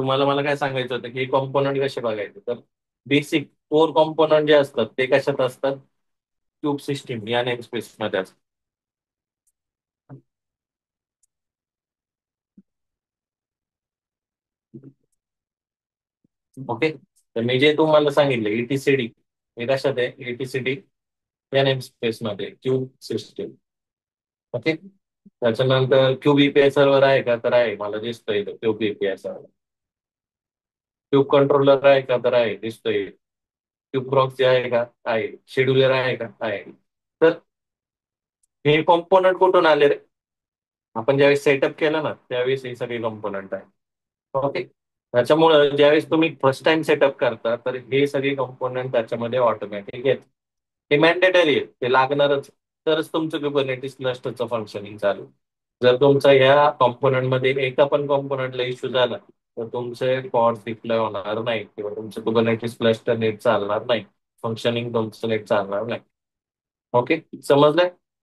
तुम्हाला मला काय सांगायचं होतं की हे कॉम्पोनंट कसे बघायचे. तर बेसिक कोर कॉम्पोनंट जे असतात ते कशात असतात, क्यूब सिस्टीम या नेम स्पेस मध्ये असतात. ओके. तर मी जे तुम्हाला सांगितलं ETCD हे कशात आहे, ETCD या नेम स्पेस मध्ये क्यूब सिस्टीम. ओके. त्याच्यानंतर क्यूब EPI सर्व्हर आहे का, तर आहे, मला दिसतोय cube EPI server. Cube controller आहे का, तर आहे, दिसतोय. क्यूब प्रॉक्सी आहे का, आहे. शेड्यूलर आहे का, आहे. तर हे कॉम्पोनंट कुठून आले रे, आपण ज्यावेळेस सेटअप केलं ना त्यावेळेस हे सगळे कॉम्पोनंट आहे. ओके. त्याच्यामुळं ज्यावेळेस तुम्ही फर्स्ट टाइम सेटअप करता तर हे सगळे कॉम्पोनंट त्याच्यामध्ये ऑटोमॅटिक आहेत. हे मॅन्डेटरी आहे, ते लागणारच. तरच तुमचं कुबरनेटिस क्लस्टरचं फंक्शनिंग चालू. जर तुमचा ह्या कॉम्पोनंट मध्ये एका पण कॉम्पोनंटला इश्यू झाला तर तुमचे पॉड्स डिप्लॉय होणार नाही किंवा तुमचं कुबरनेटिस क्लस्टर नीट चालणार नाही, फंक्शनिंग तुमचं नीट चालणार नाही. ओके, समजलंय?